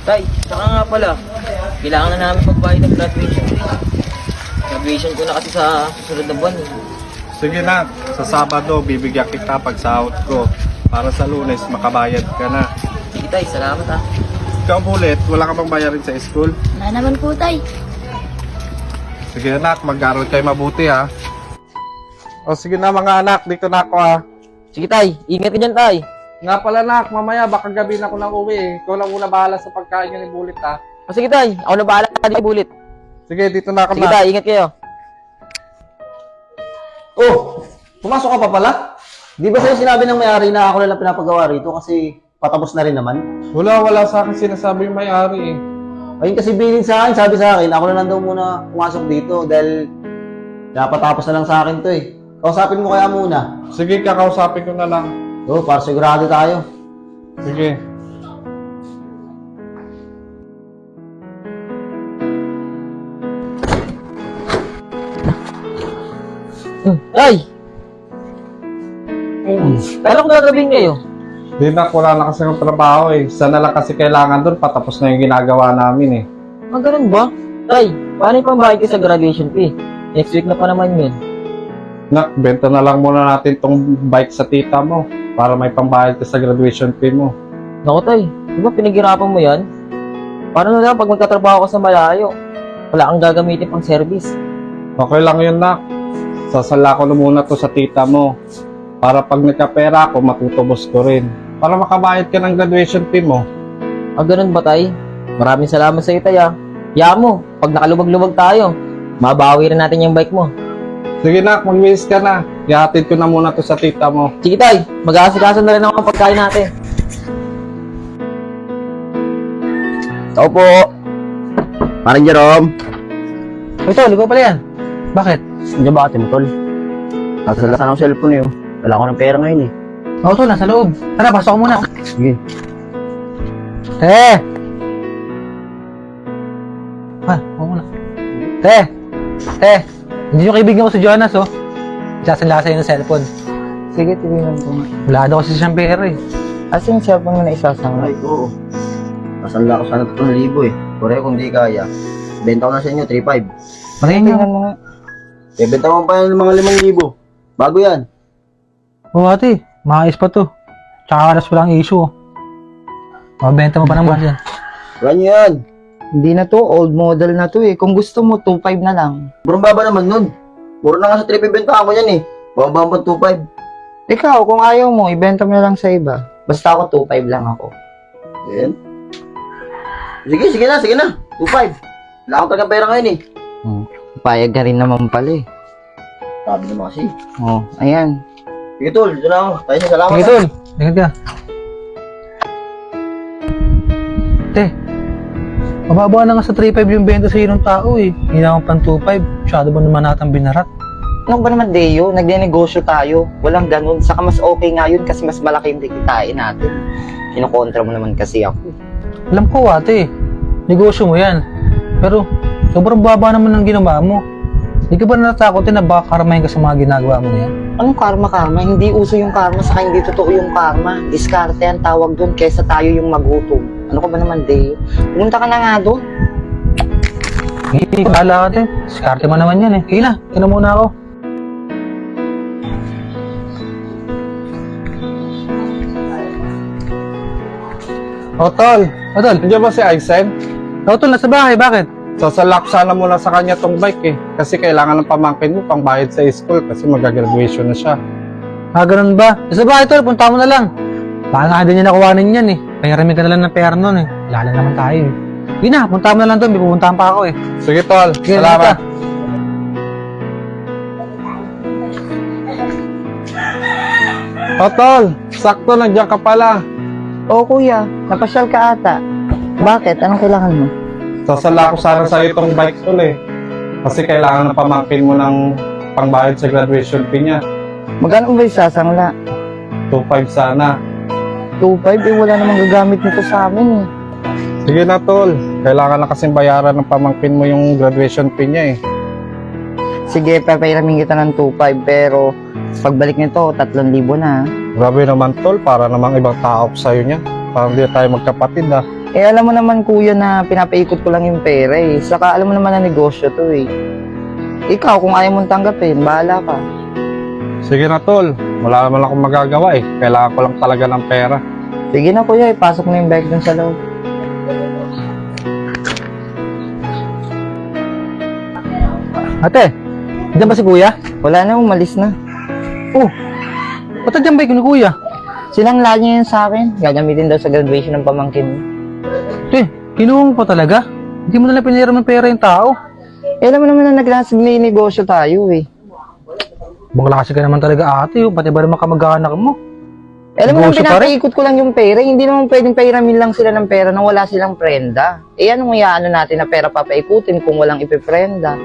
Tay, saka nga pala, kailangan na namin magbayad ng graduation fee. Graduation ko na kasi sa susunod na buwan. Sige na, sa Sabado bibigyan kita pag sahod ko. Para sa Lunes makabayad ka na. Sige tay, salamat ha. Ikaw ulit, wala ka bang bayarin sa school? Wala naman po, tay. Sige anak, mag-aral kayo mabuti ha. O sige na mga anak, dito na ako ha. Sige tay, ingat ka dyan tay. Nga pala anak, mamaya baka gabi na ako nang uwi eh. Ikaw lang muna bahala sa pagkain niyo ni Bulit ha. O sige tay, ako na bahala ka di bulit. Sige, dito na ako Sige na. tay, ingat kayo. Oh, pumasok ka pa pala? Di ba sa'yo sinabi ng may-ari na ako na lang pinapagawa rito kasi patapos na rin naman? Wala sa akin sinasabi yung may-ari eh. Ayun kasi bilin sa akin, sabi sa akin, ako na lang daw muna pumasok dito dahil napatapos na lang sa akin to eh. Kausapin mo kaya muna. Sige, kakausapin ko na lang. Oh, para sigurado tayo. Sige. Tay! Pero kung gagawin kayo, Di na, wala na kasi ng trabaho eh. Isa na lang kasi kailangan doon, patapos na yung ginagawa namin eh. ganun ba? Tay, paano yung pambayad ko sa graduation fee? Next week na pa naman yun. Nak, benta na lang muna natin tong bike sa tita mo para may pambayad ka sa graduation fee mo. Naku tay, di ba pinaghirapan mo yan? Paano na lang pag magtatrabaho ka sa malayo? Wala kang gagamitin pang service. Okay lang yun, Nak. Sasala ko na muna to sa tita mo para pag nagkapera ako, matutubos ko rin. Para makabayad ka ng graduation fee mo. Ganun ba tay? Maraming salamat sa iyo tay ah. Ya mo, pag nakalubag-lubag tayo, mabawi rin natin yung bike mo. Sige, Nak, mag-miss ka na. Ihatid ko na muna to sa tita mo. Sige tay, mag-aasikaso na rin ako ang pagkain natin. Tao po. Parang Jerome. Uy, tol, ikaw pala yan. Bakit? Hindi ba ate mo, tol? Nasalasan ako cellphone eh. Wala ko ng pera ngayon eh. Oo, tol, nasa loob. Tara, pasok ko muna. Sige. Oo muna. Hindi yung kaibigan ko si Jonas, oh. Isasanla sa'yo ng cellphone. Sige, tingnan ko nga. Wala daw kasi siyang pera eh. Asan yung cellphone mo na isasama? Ay, oo. Nasanla ko sana 3,000 eh. Kore kung di kaya. Benta ko na sa inyo, 3,500. Maringin Tingnan nga. mo nga. Benta ko pa yung mga 5,000. Bago yan. Oo, ate. Maayos pa to. Tsaka aras walang issue, oh. Mabenta mo pa ng yan. Wala nyo yan. Hindi na to, old model na to eh. Kung gusto mo, 2.5 na lang. Purong baba naman nun. Puro na nga sa 3,500 benta ko yan eh. Bababa pa 2,500. Ikaw, kung ayaw mo, ibenta mo na lang sa iba. Basta ako, 2.5 lang ako. Yan. Sige na. 2,500. Wala akong talagang pera ngayon eh. Payag ka rin naman pala eh. Sabi naman kasi. Oh, ayan. Sige tol, dito na ako. Tayo sa salamat. Sige, tol. Ingat ka. Te, mababa na nga sa 3.5 yung benta sa'yo ng tao eh. Hindi na akong pang 2.5. Masyado ba naman natang binarat? Ano ba naman, Deo? Nagne-negosyo tayo. Walang ganun. Saka mas okay nga yun kasi mas malaki yung kikitain natin. Kinukontra mo naman kasi ako. Alam ko, ate. Negosyo mo yan. Pero, sobrang baba naman ng ginawa mo. Hindi ka ba natakotin na baka karmahin ka sa mga ginagawa mo na yan? Anong karma? Hindi uso yung karma, saka hindi totoo yung karma. Diskarte ang tawag doon kaysa tayo yung magutom. Ano ka ba naman, Deo? Pumunta ka na nga doon. Hindi, kala ka, te. Diskarte mo naman yan eh. Sige na, kina muna ako. O, tol. O, tol. Nandiyan ba si Aisen? O, tol, nasa bahay. Bakit? Sasalak sana muna sa kanya tong bike eh. Kasi kailangan ng pamangkin mo pang bayad sa school kasi mag-graduation na siya. Ganun ba? Nasa bahay, tol. Punta mo na lang. Baka nga din niya nakuhanin yan eh. Pahiramin ka na lang ng pera nun eh. Wala na naman tayo eh. Sige na, punta mo na lang doon. May pupuntahan pa ako eh. Sige, tol. Sige, Salamat. basta. O, tol. Sakto, nandiyan ka pala. Oo, kuya. Napasyal ka ata. Bakit? Anong kailangan mo? Sasala ko sana sa itong bike tol eh. Kasi kailangan ng pamangkin mo ng pangbayad sa graduation fee niya. Magkano ba yung sasangla? 2,500 sana. 2.5 eh, wala namang gagamit nito sa amin eh. Sige na tol. Kailangan na kasing bayaran ng pamangkin mo yung graduation fee niya eh. Sige, papairamin kita ng 2.5 pero pagbalik nito, 3,000 na. Grabe naman tol. Para namang ibang tao sa'yo niya. Parang di tayo magkapatid ah. Eh, alam mo naman kuya na pinapaikot ko lang yung pera eh. Saka alam mo naman na negosyo to eh. Ikaw, kung ayaw mong tanggapin, bahala ka. Sige na, tol. Wala naman akong magagawa eh. Kailangan ko lang talaga ng pera. Sige na kuya, ipasok mo yung bike dun sa loob. Ate, diyan ba si kuya? Wala na, umalis na. Oh, ba't nandiyan ba yung kuya? Sinangla niya yun sa akin. Gagamitin daw sa graduation ng pamangkin mo. Ate, kinuha mo pa talaga? Hindi mo nalang piniram ng pera yung tao. Eh, alam mo naman na nagsignegosyo tayo eh. Bangla kasi ka naman talaga ate, oh. Pati ba naman kamag-anak mo? Eh, alam mo naman Negosyo pa rin? pinapaikot ko lang yung pera. Hindi naman pwedeng pairamin lang sila ng pera nang wala silang prenda. Eh, anong iyaano natin na pera papaikutin kung walang ipiprenda?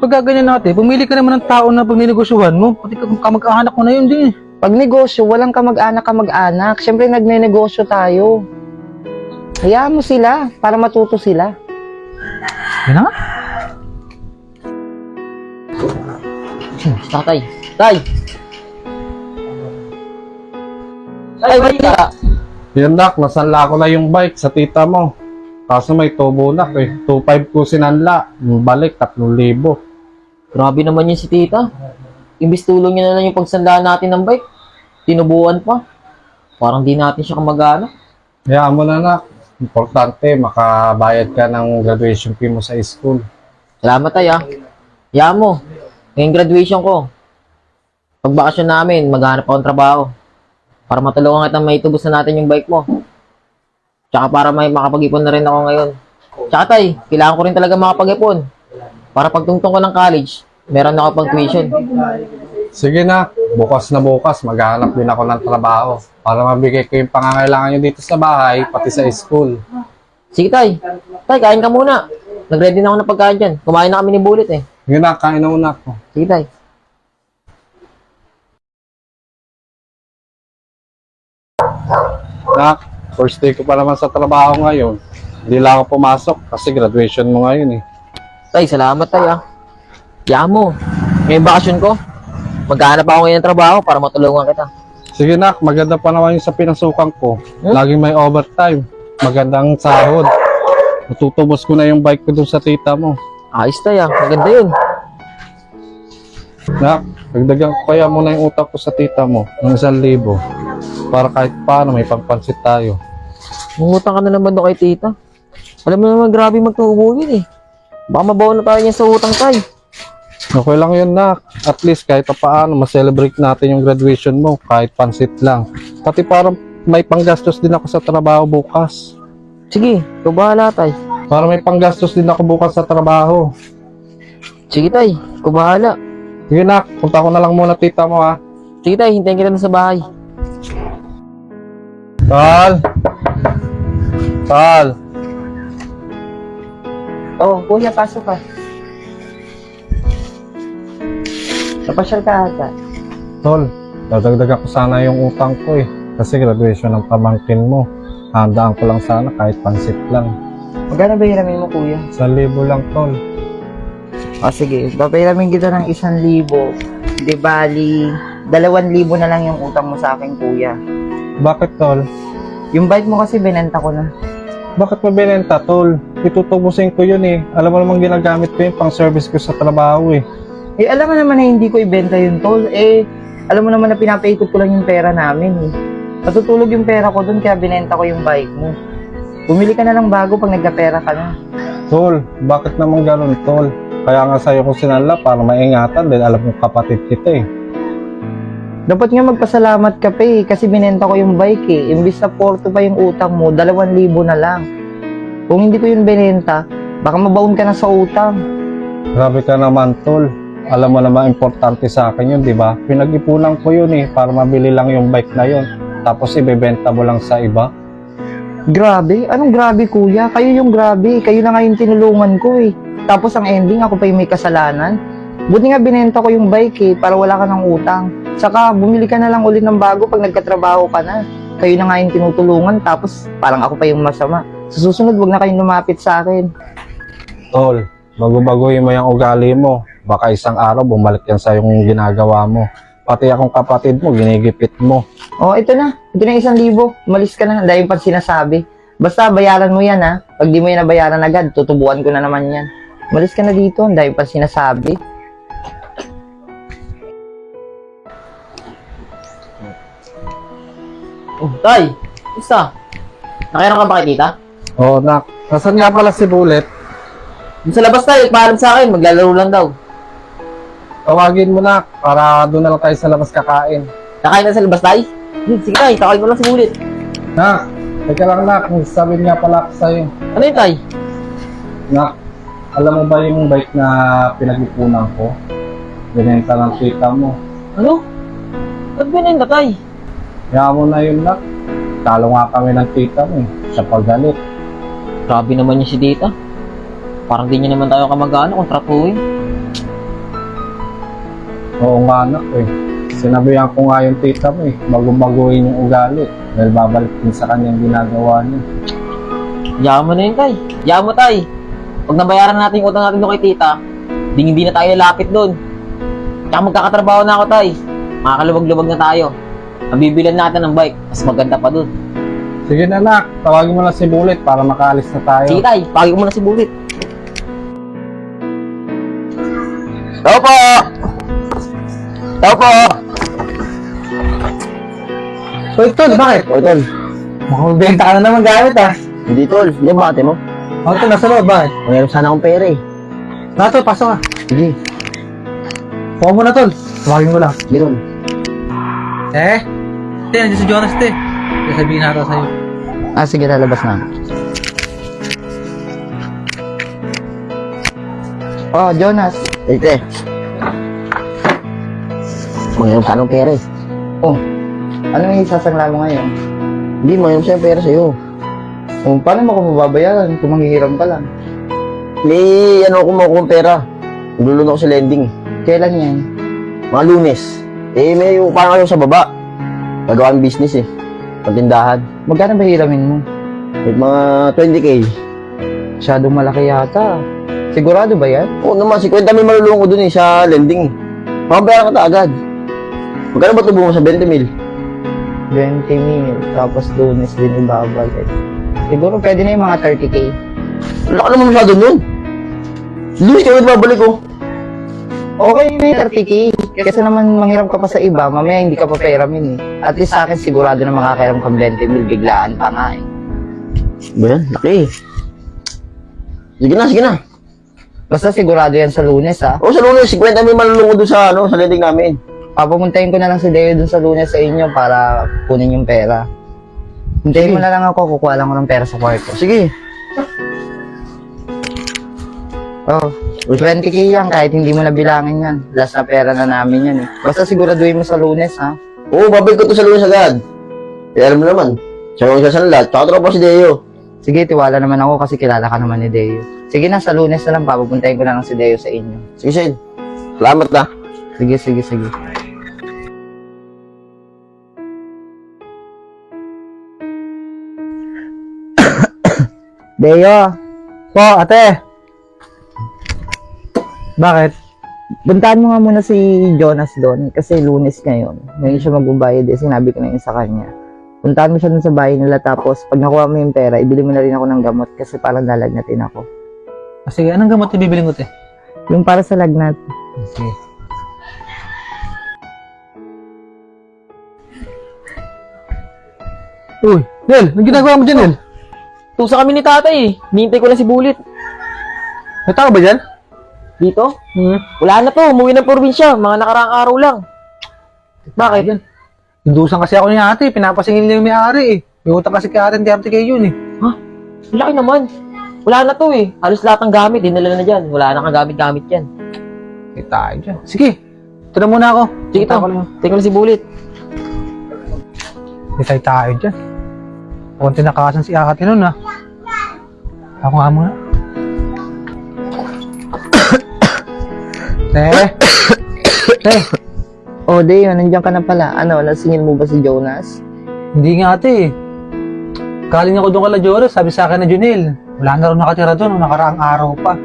Pag gaganyan natin, pumili ka naman ng tao na pagninegosyohan mo. Pati kamag-anak mo na yun din eh. Pag negosyo, walang kamag-anak. Siyempre, nagne-negosyo tayo. Hayaan mo sila para matuto sila. Yan na nga. Tatay. Tay! Tay, balita! Yan, nak. Nasanla ko na yung bike sa tita mo. Kaso may tubo na eh. 2.5 ko sinanla. Yung balik, 3,000. Grabe naman yun si tita. Imbis tulong niya na lang yung pagsandahan natin ng bike. Tinubuan pa. Parang di natin siya kamag-anak. Hayaan mo na, nak. Importante, makabayad ka ng graduation fee mo sa school. Salamat tay ah. Hayaan mo. Ngayong graduation ko. Pag bakasyon namin, maghanap akong trabaho. Para matulungan kita maitubos na natin yung bike mo. Tsaka para may makapag-ipon na rin ako ngayon. Tsaka tay, kailangan ko rin talaga makapag-ipon. Para pagtungtong ko ng college, meron ako pang tuition. Sige na, bukas na bukas, maghahanap din ako ng trabaho para mabigay ko yung pangangailangan nyo dito sa bahay, pati sa school. Sige tay. Tay, kain ka muna. Nag-ready na ako ng pagkain dyan. Kumain na kami ni Bullet eh. Yun na, kain na una ako. Sige tay. Nak, first day ko pa naman sa trabaho ngayon. Hindi lang ako pumasok kasi graduation mo ngayon eh. Tay, salamat tay ah. Hayaan mo. Ngayong bakasyon ko, maghahanap ako ngayon ng trabaho para matulungan kita. Sige nak, maganda pa naman yung sa pinasukan ko. Laging may overtime. Magandang sahod. Matutubos ko na yung bike ko dun sa tita mo. Ayos tay ah. Maganda yun. Nak, dagdagan ko kaya muna yung utak ko sa tita mo ng 1,000 para kahit paano may pagpansit tayo. Mungutang ka na naman doon kay tita. Alam mo naman grabe magtubo yun eh. Baka mabaw na tayo niya sa utang tay. Okay lang yun, nak. At least kahit pa paano, ma-celebrate natin yung graduation mo kahit pansit lang. Pati parang may panggastos din ako sa trabaho bukas. Sige, ikaw bahala tay. Para may panggastos din ako bukas sa trabaho. Sige tay, ikaw bahala. Sige, nak. Punta ko na lang muna tita mo, ha. Sige tay, hintayin kita na sa bahay. Tal! Tal! Oh, kuya, pasok ka. Napasyal ka ata. Tol, dadagdagan ko sana yung utang ko eh. Kasi graduation ng pamangkin mo. Handaan ko lang sana kahit pansit lang. Magkano ba hiramin mo, kuya? 1,000 lang, tol. O sige, papahiramin kita ng 1,000. Di bali, 2,000 na lang yung utang mo sa akin, kuya. Bakit, tol? Yung bike mo kasi binenta ko na. Bakit mo binenta, tol? Itutubusin ko yun eh. Alam mo namang ginagamit ko yun pang service ko sa trabaho eh. Eh, alam mo naman na hindi ko ibenta yun, tol. Eh, alam mo naman na pinapaikot ko lang yung pera namin eh. Natutulog yung pera ko dun kaya binenta ko yung bike mo. Bumili ka na lang bago pag nagkapera ka na. Tol, bakit naman ganun, tol? Kaya nga sa'yo ko sinala para maingatan dahil alam mo kapatid kita eh. Dapat nga magpasalamat ka pa eh, kasi binenta ko yung bike eh. Imbis na 4 pa yung utang mo, 2,000 na lang. Kung hindi ko yung binenta, baka mabaon ka na sa utang. Grabe ka naman, tol. Alam mo naman importante sa akin yun, di ba? Pinag-ipunan ko yun eh, para mabili lang yung bike na yun. Tapos ibebenta mo lang sa iba. Grabe? Anong grabe, kuya? Kayo yung grabe. Kayo na nga yung tinulungan ko eh. Tapos ang ending, ako pa yung may kasalanan. Buti nga binenta ko yung bike eh, para wala ka ng utang. Saka bumili ka na lang ulit ng bago pag nagkatrabaho ka na. Kayo na nga yung tinutulungan, tapos parang ako pa yung masama. Sa susunod, wag na kayong lumapit sa akin. Tol, bago-baguhin mo yung ugali mo. Baka isang araw bumalik yan sa yung ginagawa mo. Pati akong kapatid mo, ginigipit mo. Oh, ito na. Ito na 1,000. Umalis ka na, dahil pa sinasabi. Basta bayaran mo yan ha. Pag di mo yan nabayaran agad, tutubuan ko na naman yan. Malis ka na dito, ang dahil pa sinasabi. Oh, tay! Isa! Nakairam ka ba kay tita? Oo, nak. Nasaan nga pala si Bullet? Dun sa labas tayo, paalam sa akin, maglalaro lang daw. Tawagin mo, nak, para doon na lang tayo sa labas kakain. Nakain na sa labas tayo? Sige tay, takal mo lang si Bullet. Nak, teka lang, nak. Sabi nga pala ako sa'yo. Ano yun tay? Nak, alam mo ba yung bike na pinag-ipunan ko? Binenta ng tita mo. Ano? Ba't binenta tay? Kaya mo na yun, nak. Talo nga kami ng tita mo, sa paggalit. Grabe naman niya si tita. Parang di niya naman tayo kamag-ano, kontratuhin. Oo nga, nak, eh. Sinabihan ko nga yung tita mo, eh. Bago-baguhin yung ugali. Dahil babalik din sa kanyang ginagawa niya. Yaman mo na yun tay. Yaman mo tay. Pag nabayaran natin yung utang natin doon kay tita, hindi na tayo lalapit doon. Tsaka magkakatrabaho na ako tay. Makakaluwag-luwag na tayo. Mabibilan natin ng bike, mas maganda pa doon. Sige na, nak. Tawagin mo na si Bullet para makaalis na tayo. Sige tay, pagi ko muna si Bullet. Tao po! Tao po! Uy, tol, bakit? O, tol. Mukhang magbenta ka na naman gamit ah. Hindi, tol. Yung bate mo. O, tol, nasa loob, bakit? Mayroon sana akong pera eh. Tara, tol, pasok ka. Sige. Kuha mo na, tol. Tawagin ko lang. Sige, tol. Nandiyan si Jonas, sasabihin natin sa'yo. Ah, sige, lalabas na. Oh, Jonas. Ite. Mayroon sana akong pera eh. Oh, ano yung isasangla mo ngayon? Hindi, mayroon sa'yo pera sa'yo. Oh, paano mo ako mababayaran kung manghihiram ka lang? May ano akong makuha pera. Naglulun ako sa lending eh. Kailan yan? Mga Lunes. Eh, may parang kayo sa baba. Gagawa ng business eh. Patindahan. Magkano ba hiramin mo? May mga 20K. Masyadong malaki yata. Sigurado ba yan? Oo naman, 50 may malulungan ko dun eh sa lending. Makabayaran ka ta agad. Magkano ba tubo mo sa 20 mil? 20 mil. Tapos Lunes din ibabalik. Siguro pwede na yung mga 30K. Wala ka naman masyado nun. Lunes kayo babalik ko. Okay na yung 30K. Kasi naman manghiram ka pa sa iba, mamaya hindi ka pa pairamin eh. At least sa akin sigurado na makakairam kang 20 mil, biglaan pa nga eh. Ba yan? Laki eh. Sige na, sige na. Basta sigurado yan sa Lunes ha. O sa Lunes, 50 may malulungan dun sa, sa lending namin. Papapuntahin ko na lang si Deo dun sa Lunes sa inyo para kunin yung pera. Hintayin mo na lang ako, kukuha lang ko ng pera sa kwarto. Sige. Oh, 20K yan kahit hindi mo na bilangin yan. Last na pera na namin yan eh. Basta siguraduhin mo sa Lunes ha. Oo, babalik ko to sa Lunes agad. Eh, alam mo naman. Siya yung sasanlat. Tsaka tropa si Deo. Sige, tiwala naman ako kasi kilala ka naman ni Deo. Sige na, sa Lunes na lang, papapuntahin ko na lang si Deo sa inyo. Sige, Sid. Salamat na. Sige, sige, sige. Deo, Po, ate. Bakit? puntahan mo nga muna si Jonas doon kasi Lunes ngayon. Ngayon siya magbabayad eh, sinabi ko na yun sa kanya. Puntahan mo siya doon sa bahay nila tapos pag nakuha mo yung pera, ibili mo na rin ako ng gamot kasi parang lalagnatin ako. Ah, sige, anong gamot yung bibiling ko, te? Yung para sa lagnat. Sige. Uy, Nel, anong ginagawa mo dyan, Nel? Tusa kami ni tatay eh. Nihintay ko lang si Bullet. May tao ba dyan? Dito? Wala na to. Umuwi ng probinsya. Mga nakaraang araw lang. Bakit? Indusan kasi ako ni ate, pinapasingil niya yung may-ari eh. May utang kasi kay ate, 30K yun eh. Ha? Laki naman. Wala na to eh. Halos lahat ng gamit, dinala na dyan. Wala na kang gamit-gamit yan. May tayo dyan. Sige, ito na muna ako. Sige to. Take ko na si Bullet. May tayo dyan. Kung tinakasan si ate nun ah. Ako nga muna. Te, Oh, Deo, nandiyan ka na pala. Ano, nasingil mo ba si Jonas? hindi nga ate eh. Kaling ako doon kala Joros, sabi sa akin na Junel. Wala na raw nakatira doon, nung nakaraang araw pa.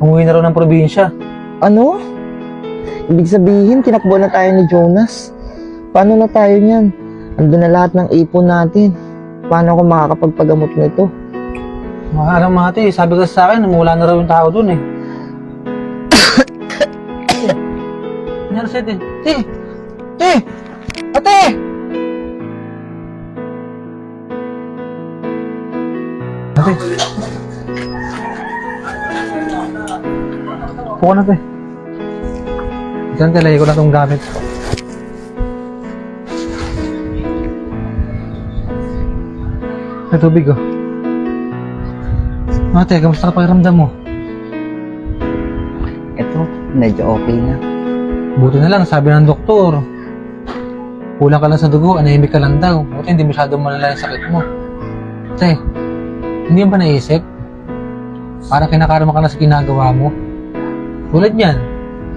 Umuwi na raw ng probinsya. Ano? Ibig sabihin, tinakbo na tayo ni Jonas. Paano na tayo niyan? Andun na lahat ng ipon natin. Paano ako makakapagpagamot nito? Mga alam mga ate, sabi kasi sa akin, wala na raw yung tao dun eh. Nangyari sa'yo, te. Te! Te! Ate! Ate. Puko na, te. Diyan, te, lagay ko na itong gamit. May tubig, oh. Ate, kamusta ka pakiramdam mo? Ito, medyo okay na. Buti na lang, sabi ng doktor. Kulang ka lang sa dugo, anemic ka lang daw. Buti hindi masyadong malala yung sakit mo. Ate, hindi mo ba naisip? Parang kinakarama ka na sa ginagawa mo. Tulad yan,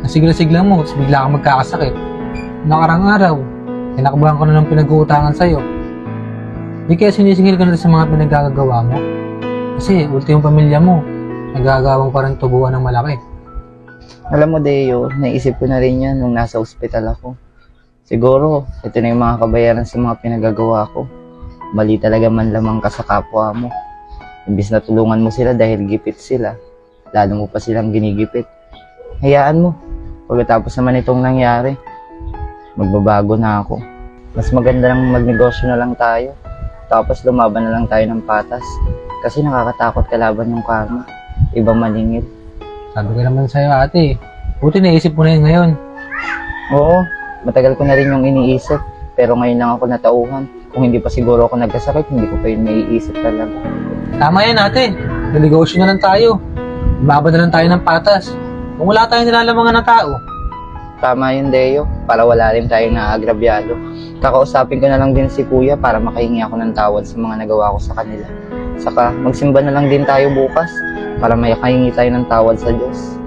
nasigla-sigla mo, tapos bigla kang magkakasakit. Nakarang araw, kinakabahan ko na ng pinag-uutangan sa'yo. Di kaya sinisingil ka na rin sa mga pinagagagawa mo. Kasi ultimo pamilya mo, nagagawa mo parang tubuan ng malaki. Alam mo, Deo, naisip ko na rin yan nung nasa ospital ako. Siguro, ito na yung mga kabayaran sa mga pinagagawa ko. Mali talaga man lamang ka sa kapwa mo. Imbis na tulungan mo sila dahil gipit sila, lalo mo pa silang ginigipit. Hayaan mo, pagkatapos naman itong nangyari, magbabago na ako. Mas maganda lang magnegosyo na lang tayo. Tapos lumaban na lang tayo ng patas. Kasi nakakatakot kalaban yung karma. Ibang maningil. Sabi ko naman sa'yo, ate. Buti naisip mo na yun ngayon. Oo, matagal ko na rin yung iniisip. Pero ngayon lang ako natauhan. Kung hindi pa siguro ako nagkasakit, hindi ko pa yun maiisip talaga. Tama yan, ate. Negosyo na lang tayo. Lumaban na lang tayo ng patas. Kung wala tayong nilalamangan ng tao. Tama yun, Deo. Para wala rin tayong naagrabyado. Kakausapin ko na lang din si Kuya para makahingi ako ng tawad sa mga nagawa ko sa kanila. Saka magsimba na lang din tayo bukas para may kahingi tayo ng tawad sa Diyos.